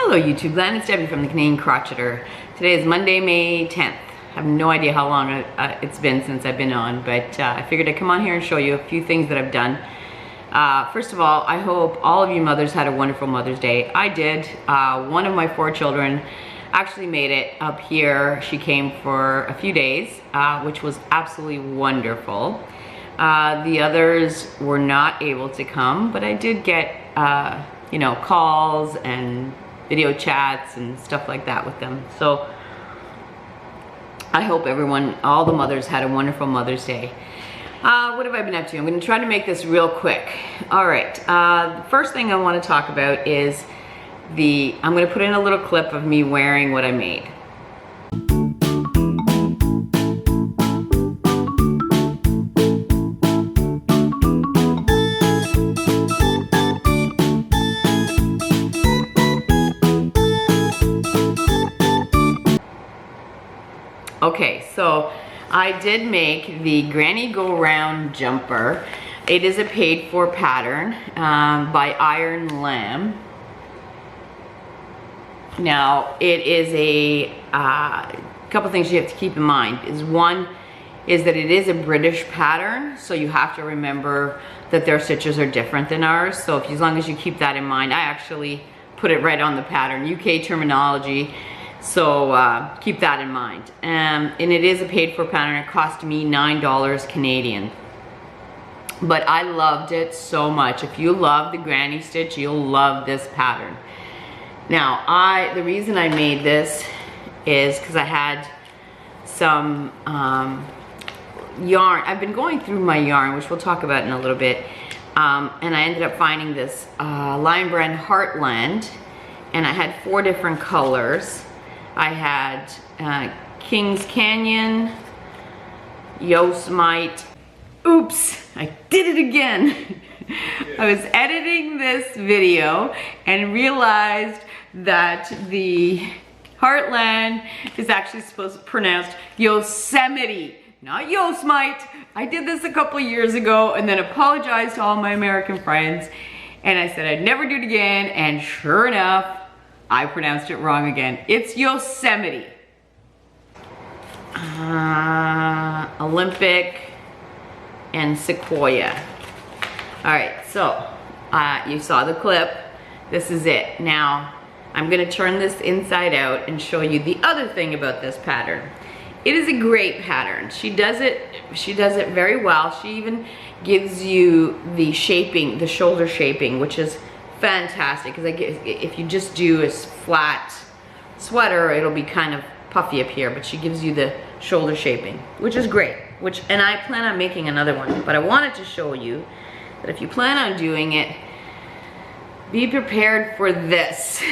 Hello YouTube land, it's Debbie from the Canadian Crocheter. Today is Monday, May 10th. I have no idea how long it's been since I've been on, but I figured I'd come on here and show you a few things that I've done. First of all, I hope all of you mothers had a wonderful Mother's Day. I did. One of my 4 children actually made it up here. She came for a few days, which was absolutely wonderful. The others were not able to come, but I did get you know, calls and video chats and stuff like that with them. So I hope everyone, all the mothers, had a wonderful Mother's Day. What have I been up to? I'm going to try to make this real quick. All right, the first thing I want to talk about is I'm going to put in a little clip of me wearing what I made. Okay, so I did make the Granny Go Round jumper. It is a paid for pattern by Iron Lamb. Now, it is a couple things you have to keep in mind. One is that it is a British pattern, so you have to remember that their stitches are different than ours. So as long as you keep that in mind, I actually put it right on the pattern, UK terminology. So keep that in mind. And it is a paid for pattern. It cost me $9 Canadian. But I loved it so much. If you love the granny stitch, you'll love this pattern. Now, the reason I made this is because I had some yarn. I've been going through my yarn, which we'll talk about in a little bit. And I ended up finding this Lion Brand Heartland. And I had 4 different colors. I had Kings Canyon, Yosemite. Oops, I did it again. I was editing this video and realized that the Heartland is actually supposed to be pronounced Yosemite, not Yosemite. I did this a couple of years ago and then apologized to all my American friends. And I said I'd never do it again, and sure enough, I pronounced it wrong again. It's Yosemite. Olympic and Sequoia. All right, so you saw the clip. This is it. Now, I'm gonna turn this inside out and show you the other thing about this pattern. It is a great pattern. She does it very well. She even gives you the shaping, the shoulder shaping, which is fantastic, because if you just do a flat sweater, it'll be kind of puffy up here, but she gives you the shoulder shaping, which is great. And I plan on making another one, but I wanted to show you that if you plan on doing it, be prepared for this.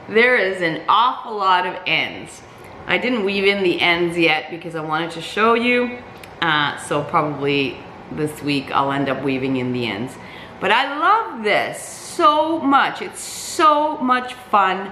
There is an awful lot of ends. I didn't weave in the ends yet because I wanted to show you, so probably this week I'll end up weaving in the ends. But I love this so much. It's so much fun.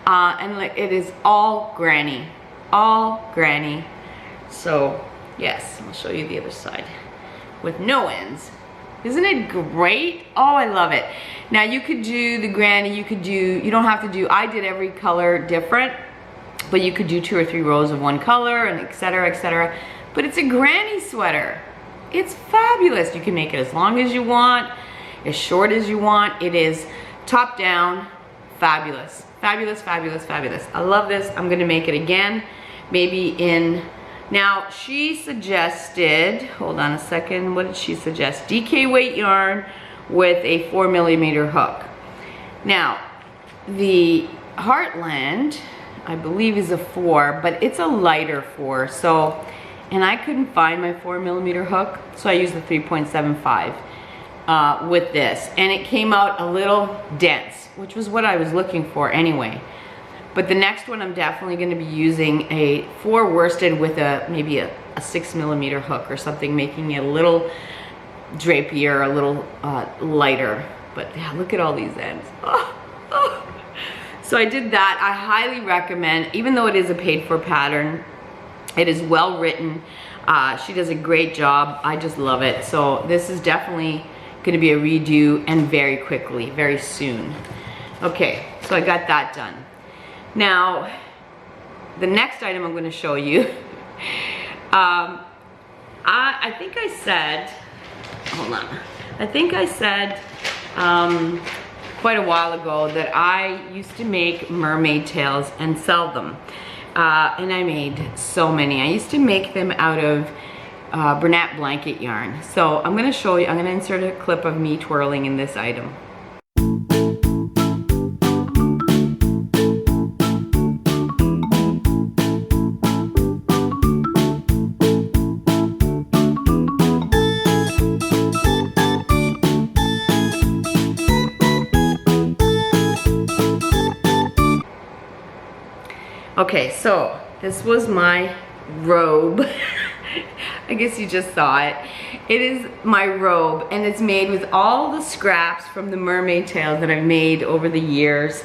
And it is all granny. All granny. So, yes, I'll show you the other side with no ends. Isn't it great? Oh, I love it. Now, you could do the granny. You don't have to do, I did every color different. But you could do 2 or 3 rows of one color, and et cetera, et cetera. But it's a granny sweater. It's fabulous. You can make it as long as you want, as short as you want. It is top down, fabulous. Fabulous, fabulous, fabulous. I love this. I'm gonna make it again, maybe now she suggested, hold on a second, what did she suggest? DK weight yarn with a 4mm hook. Now, the Heartland, I believe, is a 4, but it's a lighter 4, so, and I couldn't find my 4mm hook, so I used the 3.75. With this, and it came out a little dense, which was what I was looking for anyway. But the next one, I'm definitely going to be using a 4 worsted with maybe a 6mm hook or something, making it a little drapier, a little lighter. But yeah, look at all these ends. Oh, oh. So I did that. I highly recommend, even though it is a paid for pattern, it is well written. She does a great job. I just love it. So this is definitely going to be a redo, and very quickly, very soon. Okay, So I got that done. Now, the next item I'm going to show you, I think I said, hold on, I think I said quite a while ago that I used to make mermaid tails and sell them. And I made so many. I used to make them out of Bernat blanket yarn. So I'm going to show you, I'm going to insert a clip of me twirling in this item. Okay, so this was my robe. I guess you just saw it. It is my robe, and it's made with all the scraps from the mermaid tails that I've made over the years.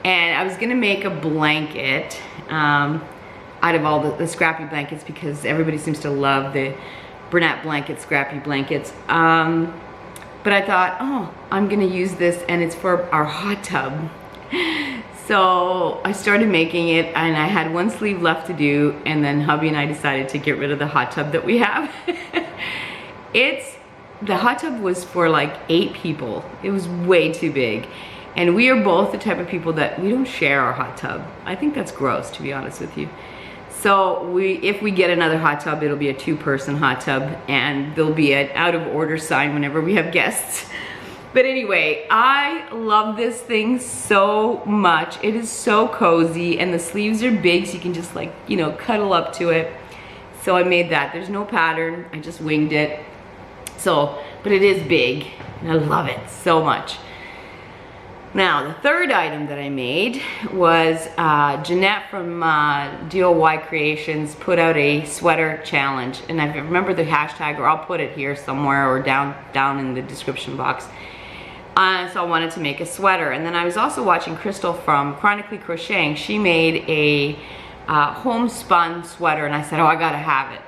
And I was gonna make a blanket out of all the Scrappy blankets because everybody seems to love the Bernat blankets, Scrappy blankets. But I thought, oh, I'm gonna use this, and it's for our hot tub. So I started making it, and I had one sleeve left to do, and then hubby and I decided to get rid of the hot tub that we have. The hot tub was for like 8 people. It was way too big. And we are both the type of people that we don't share our hot tub. I think that's gross, to be honest with you. So if we get another hot tub, it'll be a 2-person hot tub, and there'll be an out of order sign whenever we have guests. But anyway, I love this thing so much. It is so cozy, and the sleeves are big, so you can just like, you know, cuddle up to it. So I made that. There's no pattern. I just winged it. So, but it is big, and I love it so much. Now, the third item that I made was Jeanette from Doy Creations put out a sweater challenge, and I remember the hashtag, or I'll put it here somewhere or down in the description box. So I wanted to make a sweater, and then I was also watching Crystal from Chronically Crocheting. She made a homespun sweater, and I said, oh, I gotta have it.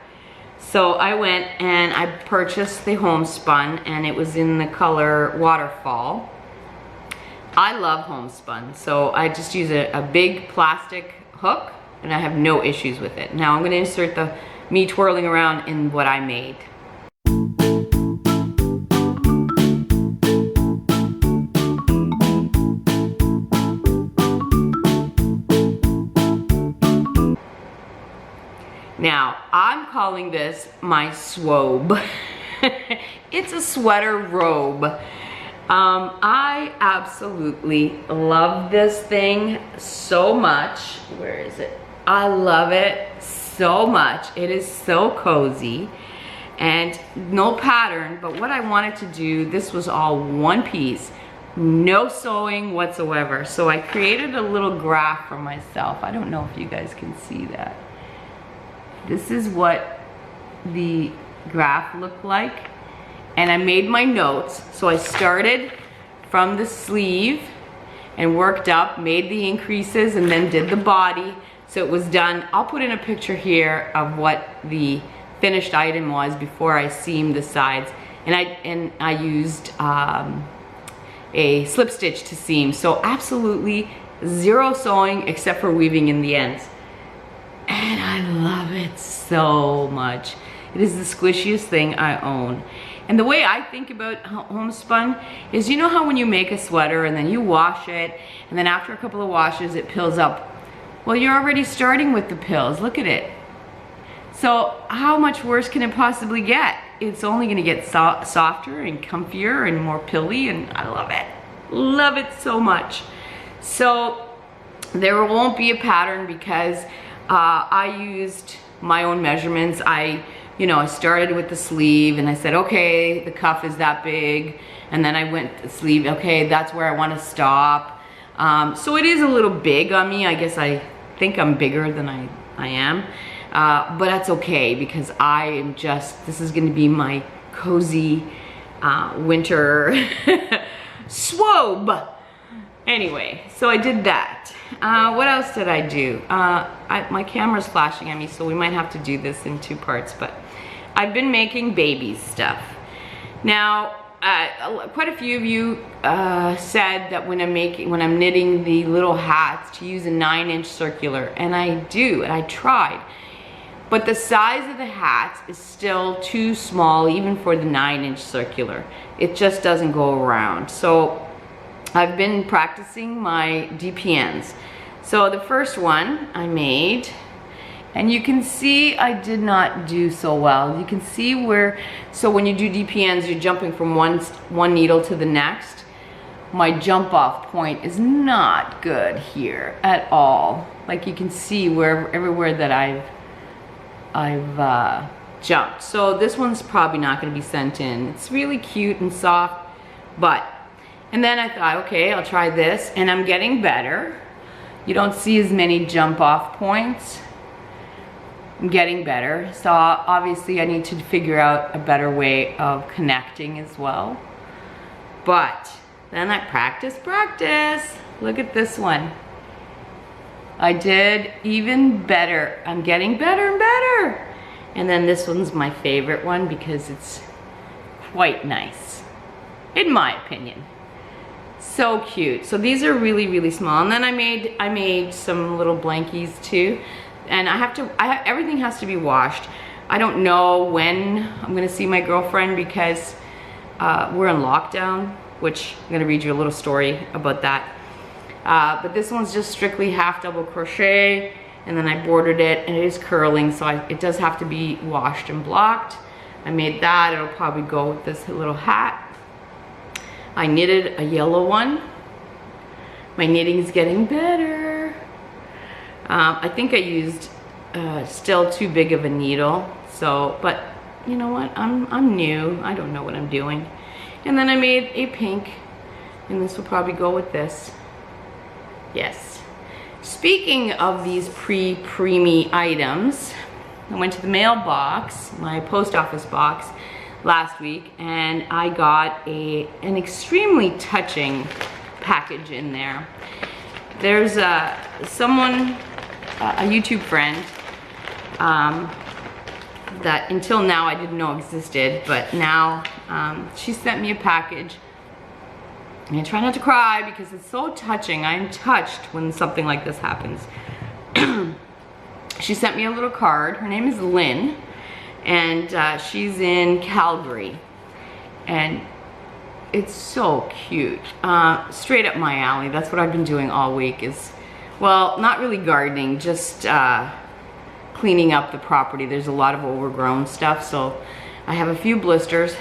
So I went and I purchased the homespun, and it was in the color Waterfall. I love homespun, so I just use a big plastic hook, and I have no issues with it. Now I'm gonna insert me twirling around in what I made. Now, I'm calling this my swobe. It's a sweater robe. I absolutely love this thing so much. Where is it? I love it so much. It is so cozy and no pattern, but what I wanted to do, this was all one piece, no sewing whatsoever. So I created a little graph for myself. I don't know if you guys can see that. This is what the graph looked like, and I made my notes. So I started from the sleeve and worked up, made the increases, and then did the body. So it was done. I'll put in a picture here of what the finished item was before I seamed the sides, and I used a slip stitch to seam. So absolutely zero sewing except for weaving in the ends. And I love it so much. It is the squishiest thing I own. And the way I think about homespun is, you know how when you make a sweater and then you wash it, and then after a couple of washes it pills up? Well, you're already starting with the pills. Look at it. So how much worse can it possibly get? It's only gonna get softer and comfier and more pilly, and I love it. Love it so much. So there won't be a pattern because I used my own measurements. I started with the sleeve, and I said, okay, the cuff is that big, and then I went the sleeve, okay, that's where I want to stop. So it is a little big on me. I guess I think I'm bigger than I am, but that's okay because I am this is going to be my cozy winter swobe. Anyway, so I did that. What else did I do? My camera's flashing at me, so we might have to do this in 2 parts, but I've been making baby stuff. Now, quite a few of you said that when I'm knitting the little hats to use a 9-inch circular, and I do, and I tried. But the size of the hats is still too small even for the 9-inch circular. It just doesn't go around. So I've been practicing my DPNs. So the first one I made, and you can see I did not do so well. You can see where, so when you do DPNs, you're jumping from one needle to the next. My jump off point is not good here at all. Like you can see everywhere that I've jumped. So this one's probably not going to be sent in. It's really cute and soft, and then I thought, okay, I'll try this, and I'm getting better. You don't see as many jump off points. I'm getting better. So obviously I need to figure out a better way of connecting as well. But then I practice. Look at this one. I did even better. I'm getting better and better. And then this one's my favorite one because it's quite nice, in my opinion. So cute. So these are really, really small. And then I made some little blankies too. And everything has to be washed. I don't know when I'm gonna see my girlfriend because we're in lockdown, which I'm gonna read you a little story about that. But this one's just strictly half double crochet, and then I bordered it, and it is curling, so it does have to be washed and blocked. I made that. It'll probably go with this little hat. I knitted a yellow one. My knitting is getting better. I think I used still too big of a needle, but you know what? I'm new. I don't know what I'm doing. And then I made a pink, and this will probably go with this. Yes. Speaking of these preemie items, I went to the mailbox, my post office box, last week, and I got an extremely touching package in there. There's someone, a YouTube friend, that until now I didn't know existed, but now she sent me a package. And I try not to cry because it's so touching. I'm touched when something like this happens. She sent me a little card. Her name is Lynn, and she's in Calgary. And it's so cute. Straight up my alley. That's what I've been doing all week is, well, not really gardening, just cleaning up the property. There's a lot of overgrown stuff, so I have a few blisters.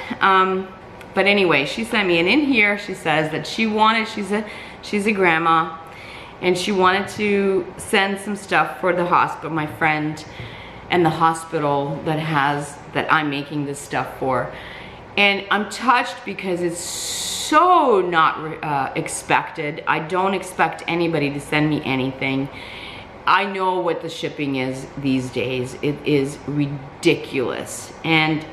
But anyway, she sent me, and in here she says that she's a grandma, and she wanted to send some stuff for the hospital, my friend, and the hospital that I'm making this stuff for. And I'm touched because it's so not expected. I don't expect anybody to send me anything. I know what the shipping is these days. It is ridiculous. And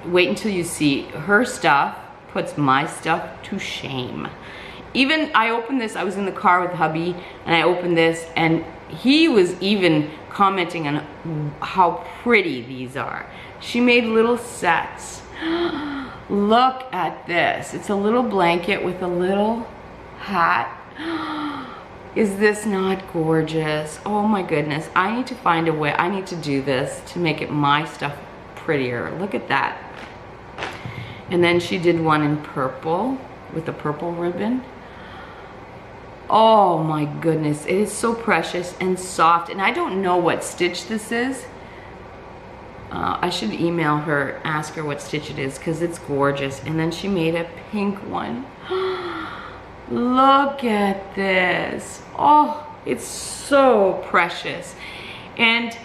wait until you see her stuff puts my stuff to shame. Even I opened this, I was in the car with hubby, and I opened this, and he was even commenting on how pretty these are. She made little sets. Look at this. It's a little blanket with a little hat. Is this not gorgeous? Oh my goodness. I need to find a way. I need to do this to make it my stuff prettier. Look at that. And then she did one in purple with a purple ribbon. Oh my goodness, it is so precious and soft. And I don't know what stitch this is. I should email her, ask her what stitch it is, because it's gorgeous. And then she made a pink one. Look at this. Oh, it's so precious. And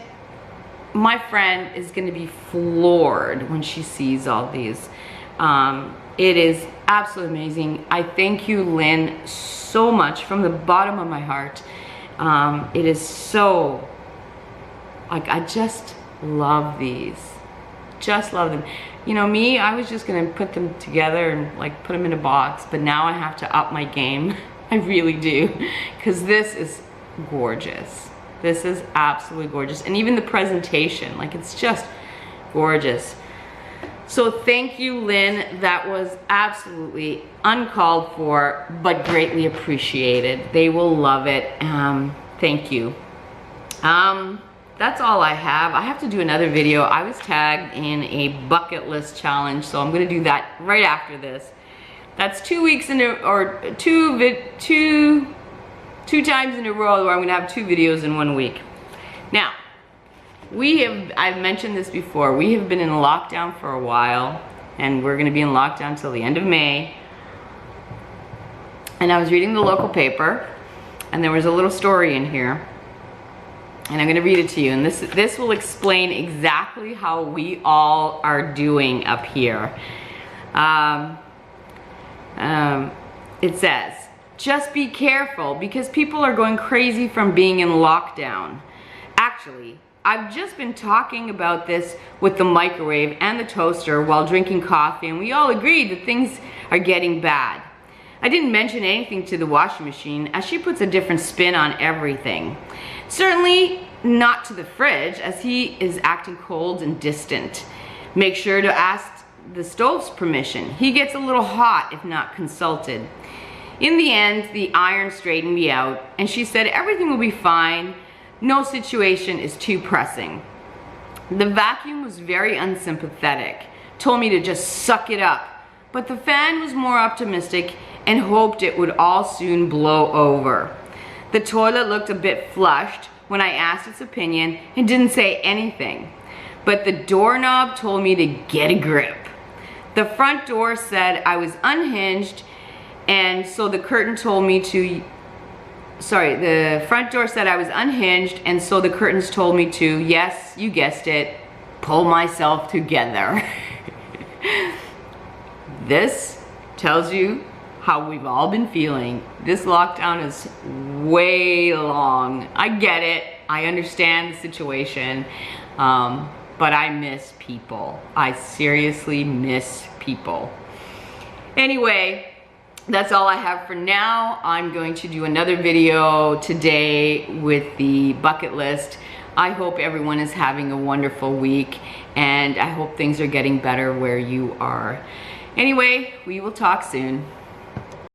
my friend is going to be floored when she sees all these. It is absolutely amazing. I thank you, Lynn, so much from the bottom of my heart. It is so, like, I just love these. Just love them. You know me, I was just gonna put them together and like put them in a box, but now I have to up my game. I really do, because this is gorgeous. This is absolutely gorgeous. And even the presentation, like, it's just gorgeous. So thank you, Lynn. That was absolutely uncalled for, but greatly appreciated. They will love it. Thank you. That's all I have. I have to do another video. I was tagged in a bucket list challenge, so I'm gonna do that right after this. That's 2 weeks in a, or two times in a row where I'm gonna have 2 videos in 1 week. Now, I've mentioned this before, we have been in lockdown for a while, and we're gonna be in lockdown till the end of May. And I was reading the local paper, and there was a little story in here, and I'm gonna read it to you, and this will explain exactly how we all are doing up here. It says, just be careful because people are going crazy from being in lockdown. Actually, I've just been talking about this with the microwave and the toaster while drinking coffee, and we all agreed that things are getting bad. I didn't mention anything to the washing machine as she puts a different spin on everything. Certainly not to the fridge as he is acting cold and distant. Make sure to ask the stove's permission. He gets a little hot if not consulted. In the end, the iron straightened me out and she said everything will be fine. No situation is too pressing. The vacuum was very unsympathetic, told me to just suck it up, but the fan was more optimistic and hoped it would all soon blow over. The toilet looked a bit flushed when I asked its opinion and didn't say anything, but the doorknob told me to get a grip. The front door said I was unhinged, and so the curtain told me to, the front door said I was unhinged, and so the curtains told me to, yes, you guessed it, pull myself together. This tells you how we've all been feeling. This lockdown is way long. I get it, I understand the situation, but I miss people. I seriously miss people. Anyway, that's all I have for now. I'm going to do another video today with the bucket list. I hope everyone is having a wonderful week, and I hope things are getting better where you are. Anyway, we will talk soon.